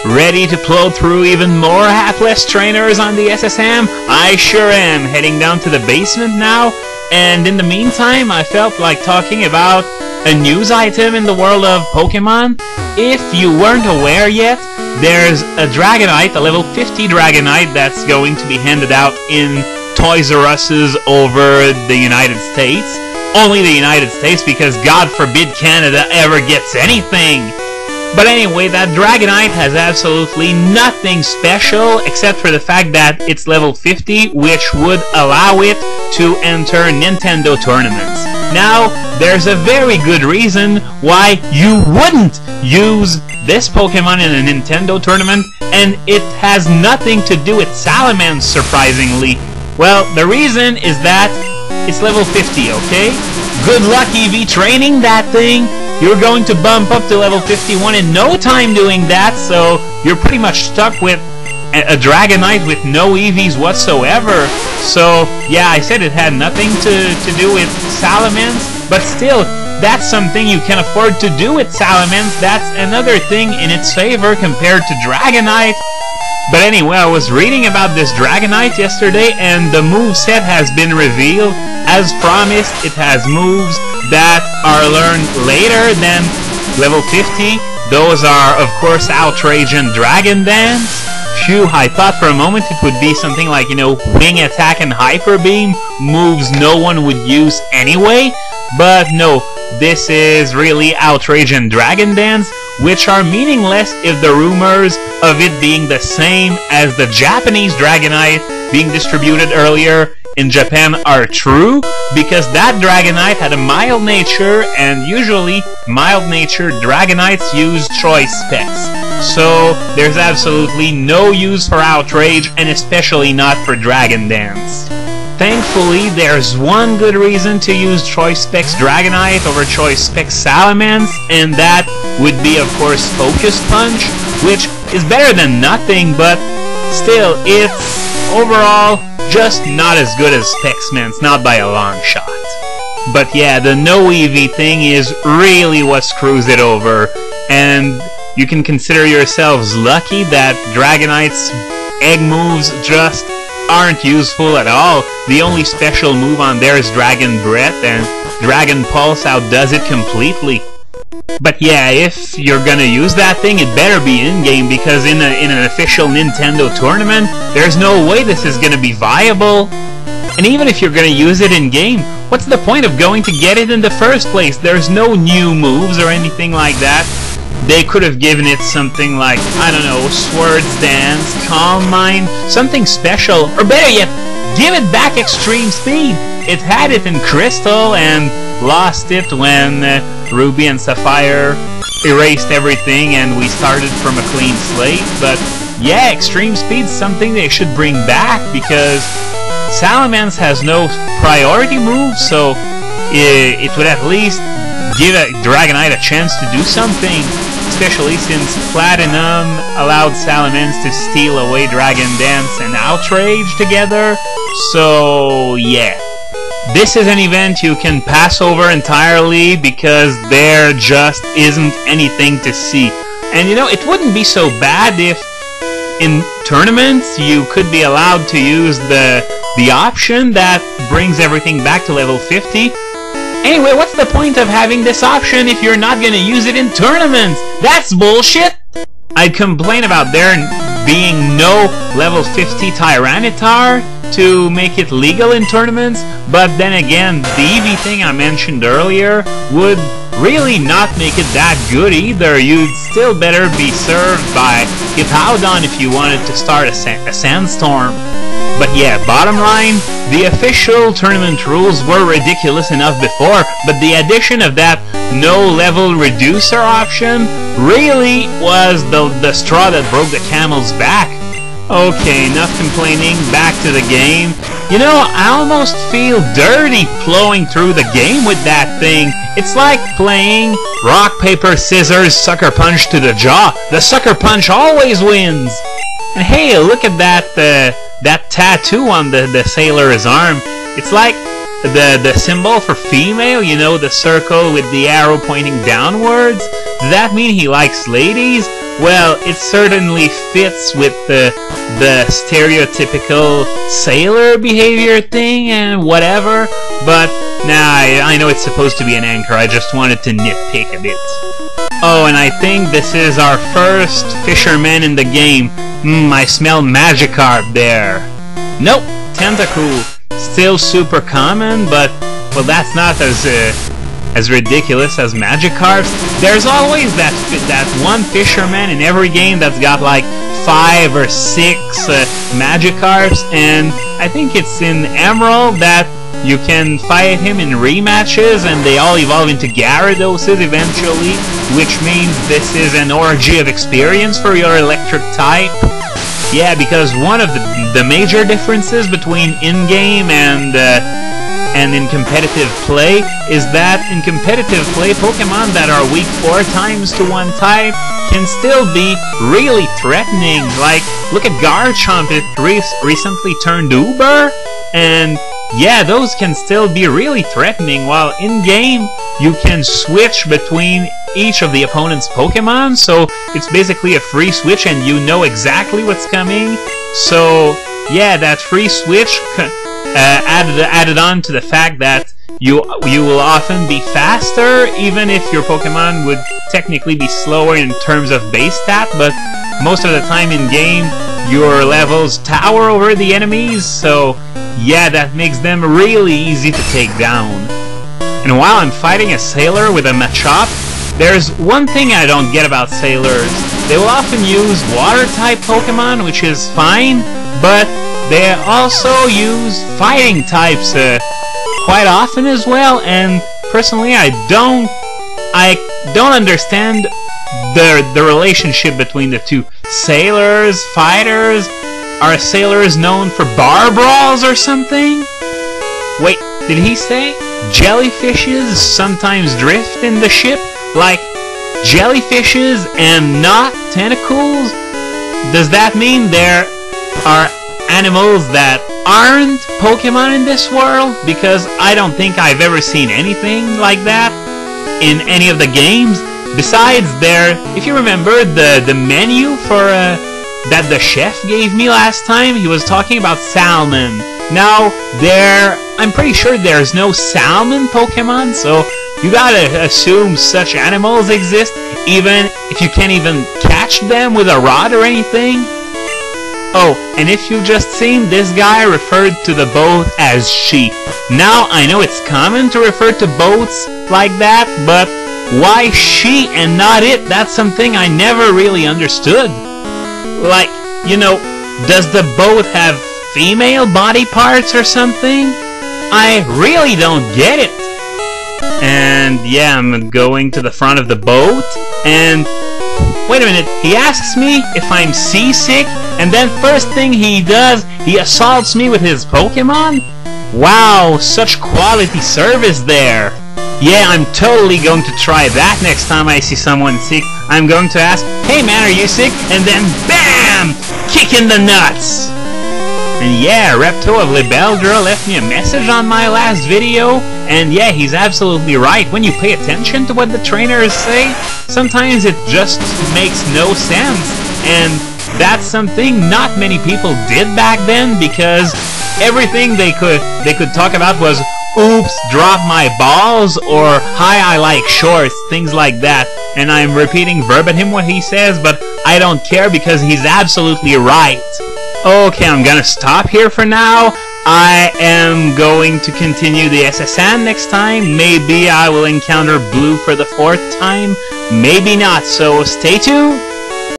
Ready to plow through even more hapless trainers on the SSM? I sure am, heading down to the basement now, and in the meantime I felt like talking about a news item in the world of Pokémon. If you weren't aware yet, there's a Dragonite, a level 50 Dragonite, that's going to be handed out in Toys R Us's over the United States. Only the United States, because God forbid Canada ever gets anything. But anyway, that Dragonite has absolutely nothing special except for the fact that it's level 50, which would allow it to enter Nintendo tournaments. Now, there's a very good reason why you wouldn't use this Pokemon in a Nintendo tournament, and it has nothing to do with Salamence, surprisingly. Well, the reason is that it's level 50, okay? Good luck EV training that thing. You're going to bump up to level 51 in no time doing that, so you're pretty much stuck with a Dragonite with no EVs whatsoever. So, yeah, I said it had nothing to do with Salamence, but still, that's something you can afford to do with Salamence. That's another thing in its favor compared to Dragonite. But anyway, I was reading about this Dragonite yesterday, and the moveset has been revealed. As promised, it has moves that are learned later than level 50. Those are, of course, Outrage and Dragon Dance. Phew, I thought for a moment it would be something like, you know, Wing Attack and Hyper Beam, moves no one would use anyway. But no, this is really Outrage and Dragon Dance, which are meaningless if the rumors of it being the same as the Japanese Dragonite being distributed earlier in Japan are true, because that Dragonite had a mild nature, and usually mild-natured Dragonites use choice specs. So there's absolutely no use for Outrage, and especially not for Dragon Dance. Thankfully, there's one good reason to use Choice Specs Dragonite over Choice Specs Salamence, and that would be, of course, Focus Punch, which is better than nothing, but still, it's overall just not as good as Spexman's, not by a long shot. But yeah, the no EV thing is really what screws it over, and you can consider yourselves lucky that Dragonite's egg moves just aren't useful at all. The only special move on there is Dragon Breath, and Dragon Pulse outdoes it completely. But yeah, if you're gonna use that thing, it better be in-game, because in an official Nintendo tournament, there's no way this is gonna be viable. And even if you're gonna use it in-game, what's the point of going to get it in the first place? There's no new moves or anything like that. They could have given it something like, I don't know, Swords Dance, Calm Mind, something special, or better yet, give it back Extreme Speed. It had it in Crystal and lost it when Ruby and Sapphire erased everything and we started from a clean slate. But yeah, Extreme Speed's something they should bring back, because Salamence has no priority move, so it would at least give a Dragonite a chance to do something, especially since Platinum allowed Salamence to steal away Dragon Dance and Outrage together. So yeah, this is an event you can pass over entirely, because there just isn't anything to see. And you know, it wouldn't be so bad if in tournaments you could be allowed to use the option that brings everything back to level 50. Anyway, what's the point of having this option if you're not gonna use it in tournaments? That's bullshit! I'd complain about there being no level 50 Tyranitar to make it legal in tournaments, but then again, the EV thing I mentioned earlier would really not make it that good either. You'd still better be served by Hippowdon if you wanted to start a Sandstorm. But yeah, bottom line, the official tournament rules were ridiculous enough before, but the addition of that no-level reducer option really was the straw that broke the camel's back. Okay, enough complaining, back to the game. You know, I almost feel dirty plowing through the game with that thing. It's like playing rock, paper, scissors, sucker punch to the jaw. The sucker punch always wins! And hey, look at that tattoo on the sailor's arm. It's like the symbol for female, you know, the circle with the arrow pointing downwards? Does that mean he likes ladies? Well, it certainly fits with the stereotypical sailor behavior thing and whatever, but nah, I know it's supposed to be an anchor, I just wanted to nitpick a bit. Oh, and I think this is our first fisherman in the game. I smell Magikarp there. Nope, Tentacool. Still super common, but, well, that's not as ridiculous as Magikarp. There's always that one fisherman in every game that's got like 5 or 6 Magikarps, and I think it's in Emerald that you can fight him in rematches, and they all evolve into Gyarados eventually, which means this is an orgy of experience for your electric type. Yeah, because one of the major differences between in-game and in competitive play is that in competitive play, Pokemon that are weak 4 times to one type can still be really threatening. Like, look at Garchomp, it recently turned Uber, and yeah, those can still be really threatening, while in-game you can switch between each of the opponent's Pokemon, so it's basically a free switch and you know exactly what's coming. So yeah, that free switch added on to the fact that you will often be faster, even if your Pokemon would technically be slower in terms of base stat, but most of the time in game your levels tower over the enemies, so yeah, that makes them really easy to take down. And while I'm fighting a sailor with a Machop, there's one thing I don't get about sailors. They will often use water-type Pokemon, which is fine, but they also use fighting types quite often as well, and personally I don't understand the relationship between the two. Sailors, fighters, are sailors known for bar brawls or something? Wait, did he say jellyfishes sometimes drift in the ship? Like jellyfishes and not tentacles? Does that mean there are animals that aren't Pokemon in this world? Because I don't think I've ever seen anything like that in any of the games. Besides, if you remember the menu for that the chef gave me last time, he was talking about salmon. Now, I'm pretty sure there's no salmon Pokemon, so you gotta assume such animals exist, even if you can't even catch them with a rod or anything. Oh, and if you've just seen, this guy referred to the boat as she. Now, I know it's common to refer to boats like that, but why she and not it? That's something I never really understood. Like, you know, does the boat have female body parts or something? I really don't get it. And yeah, I'm going to the front of the boat, and wait a minute, he asks me if I'm seasick, and then first thing he does, he assaults me with his Pokemon? Wow, such quality service there. Yeah, I'm totally going to try that next time I see someone sick. I'm going to ask, hey man, are you sick? And then BAM! Kick in the nuts! And yeah, Repto of Libeldra left me a message on my last video, and yeah, he's absolutely right. When you pay attention to what the trainers say, sometimes it just makes no sense, and that's something not many people did back then, because everything they could talk about was, oops, drop my balls, or hi, I like shorts, things like that. And I'm repeating verbatim what he says, but I don't care because he's absolutely right. Okay, I'm gonna stop here for now. I am going to continue the SSN next time. Maybe I will encounter Blue for the 4th time. Maybe not, so stay tuned.